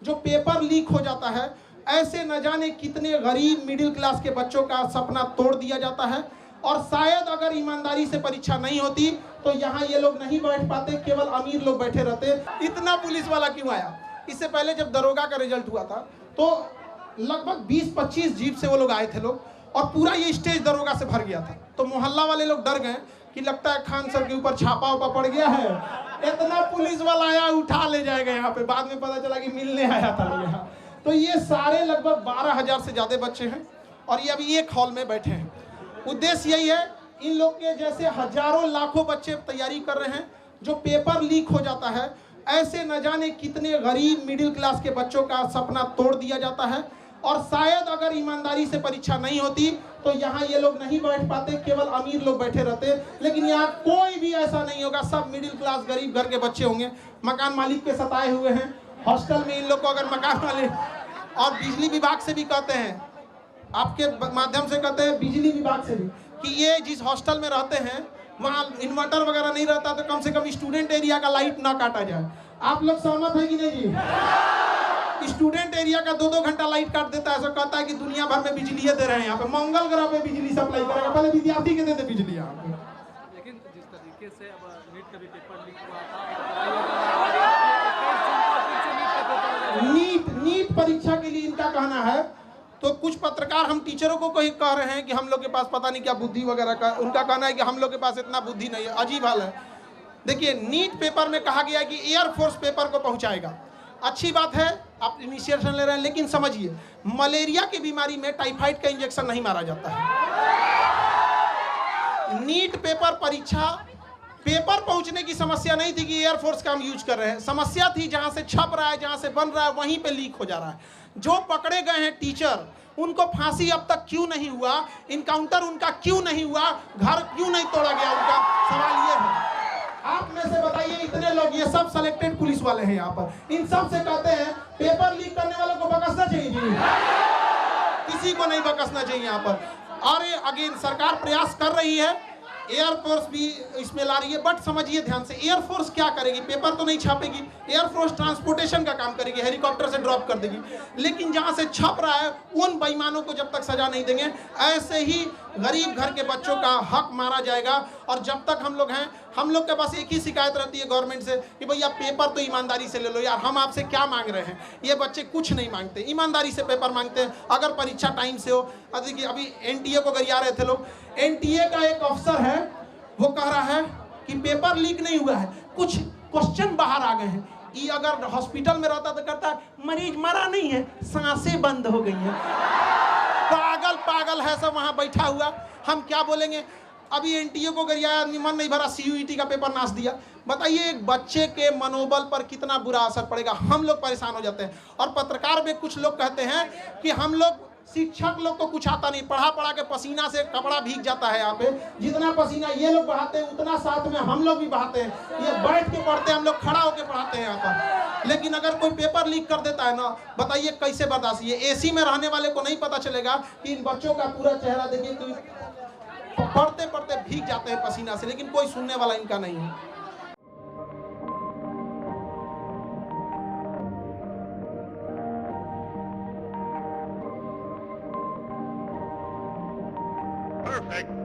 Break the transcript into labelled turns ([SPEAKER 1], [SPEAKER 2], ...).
[SPEAKER 1] जो paper leak हो जाता है, ऐसे न जाने कितने गरीब मिडिल क्लास के बच्चों का सपना तोड़ दिया जाता है। और शायद अगर ईमानदारी से परीक्षा नहीं होती तो यहाँ ये लोग नहीं बैठ पाते, केवल अमीर लोग बैठे रहते। इतना पुलिस वाला क्यों आया? इससे पहले जब दरोगा का रिजल्ट हुआ था तो लगभग 20-25 जीप से वो लोग आए थे लोग, और पूरा ये स्टेज दरोगा से भर गया था। तो मोहल्ला वाले लोग डर गए कि लगता है खान सर के ऊपर छापा उपा पड़ गया है, इतना पुलिस वाला आया उठा ले जाएगा यहाँ पे। बाद में पता चला कि मिलने आया था लोग यहाँ। तो ये सारे लगभग 12,000 से ज्यादा बच्चे हैं और ये अभी एक हॉल में बैठे हैं। उद्देश्य यही है, इन लोग के जैसे हजारों लाखों बच्चे तैयारी कर रहे हैं। जो पेपर लीक हो जाता है, ऐसे न जाने कितने गरीब मिडिल क्लास के बच्चों का सपना तोड़ दिया जाता है। और शायद अगर ईमानदारी से परीक्षा नहीं होती तो यहाँ ये लोग नहीं बैठ पाते, केवल अमीर लोग बैठे रहते। लेकिन यहाँ कोई भी ऐसा नहीं होगा, सब मिडिल क्लास गरीब घर के बच्चे होंगे। मकान मालिक के सताए हुए हैं हॉस्टल में। इन लोग को अगर मकान मालिक और बिजली विभाग से भी कहते हैं, आपके माध्यम से कहते हैं बिजली विभाग से भी, कि ये जिस हॉस्टल में रहते हैं वहाँ इन्वर्टर वगैरह नहीं रहता तो कम से कम स्टूडेंट एरिया का लाइट ना काटा जाए। आप लोग सहमत है कि नहीं जी? स्टूडेंट एरिया का 2-2 घंटा लाइट काट देता है, ऐसा कहता है कि दुनिया भर में बिजली दे रहे हैं। यहाँ पे मंगल ग्रह पे बिजली सप्लाई करेगा, पहले विद्यार्थी के देते बिजली यहाँ पे।
[SPEAKER 2] लेकिन जिस तरीके से अब नीट का भी पेपर लीक हुआ था,
[SPEAKER 1] नीट परीक्षा के लिए इनका कहना है, तो कुछ पत्रकार हम टीचरों को कहीं कह रहे हैं कि हम लोग के पास पता नहीं क्या बुद्धि वगैरह का। उनका कहना है कि हम लोग के पास इतना बुद्धि नहीं है। अजीब हाल है। देखिए, नीट पेपर में कहा गया है कि एयरफोर्स पेपर को पहुंचाएगा। अच्छी बात है, आप इनिशिएशन ले रहे हैं, लेकिन समझिए मलेरिया की बीमारी में टाइफाइड का इंजेक्शन नहीं मारा जाता है। नीट पेपर परीक्षा पेपर पहुंचने की समस्या नहीं थी कि एयरफोर्स का हम यूज कर रहे हैं। समस्या थी जहां से छप रहा है, जहां से बन रहा है, वहीं पे लीक हो जा रहा है। जो पकड़े गए हैं टीचर, उनको फांसी अब तक क्यों नहीं हुआ? इनकाउंटर उनका क्यों नहीं हुआ? घर क्यों नहीं तोड़ा गया? उनका सवाल ये है। आप में से बताइए, इतने लोग, ये सब सिलेक्टेड पुलिस वाले हैं यहाँ पर, इन सब से कहते हैं पेपर लीक करने वालों को बकसना चाहिए जी? किसी को नहीं बकसना चाहिए यहाँ पर। और अगेन सरकार प्रयास कर रही है, एयरफोर्स भी इसमें ला रही है। बट समझिए ध्यान से, एयरफोर्स क्या करेगी? पेपर तो नहीं छापेगी। एयरफोर्स ट्रांसपोर्टेशन का काम करेगी, हेलीकॉप्टर से ड्रॉप कर देगी। लेकिन जहां से छप रहा है उन बेईमानों को जब तक सजा नहीं देंगे, ऐसे ही गरीब घर के बच्चों का हक मारा जाएगा। और जब तक हम लोग हैं, हम लोग के पास एक ही शिकायत रहती है गवर्नमेंट से कि भैया पेपर तो ईमानदारी से ले लो यार। हम आपसे क्या मांग रहे हैं? ये बच्चे कुछ नहीं मांगते, ईमानदारी से पेपर मांगते हैं। अगर परीक्षा टाइम से हो। देखिए, अभी एनटीए को गरिया रहे थे लोग। एनटीए का एक अफसर है, वो कह रहा है कि पेपर लीक नहीं हुआ है, कुछ क्वेश्चन बाहर आ गए हैं। ये अगर हॉस्पिटल में रहता तो कहता है मरीज मरा नहीं है, सांसें बंद हो गई हैं। पागल है सब वहां बैठा हुआ। हम क्या बोलेंगे? अभी एनटीए को गरियाया, मन नहीं भरा, सीयूईटी का पेपर नाश दिया। बताइए, एक बच्चे के मनोबल पर कितना बुरा असर पड़ेगा। हम लोग परेशान हो जाते हैं। और पत्रकार में कुछ लोग कहते हैं कि हम लोग, शिक्षक लोग को कुछ आता नहीं, पढ़ा के पसीना से कपड़ा भीग जाता है। यहाँ पे जितना पसीना ये लोग बहाते हैं, उतना साथ में हम लोग भी बहाते हैं। ये बैठ के पढ़ते हैं, हम लोग खड़ा होकर पढ़ाते हैं यहाँ पर। लेकिन अगर कोई पेपर लीक कर देता है ना, बताइए कैसे बर्दाश्त? ये एसी में रहने वाले को नहीं पता चलेगा कि इन बच्चों का पूरा चेहरा देखिए, पढ़ते पढ़ते भीग जाते हैं पसीना से, लेकिन कोई सुनने वाला इनका नहीं है।
[SPEAKER 3] Perfect.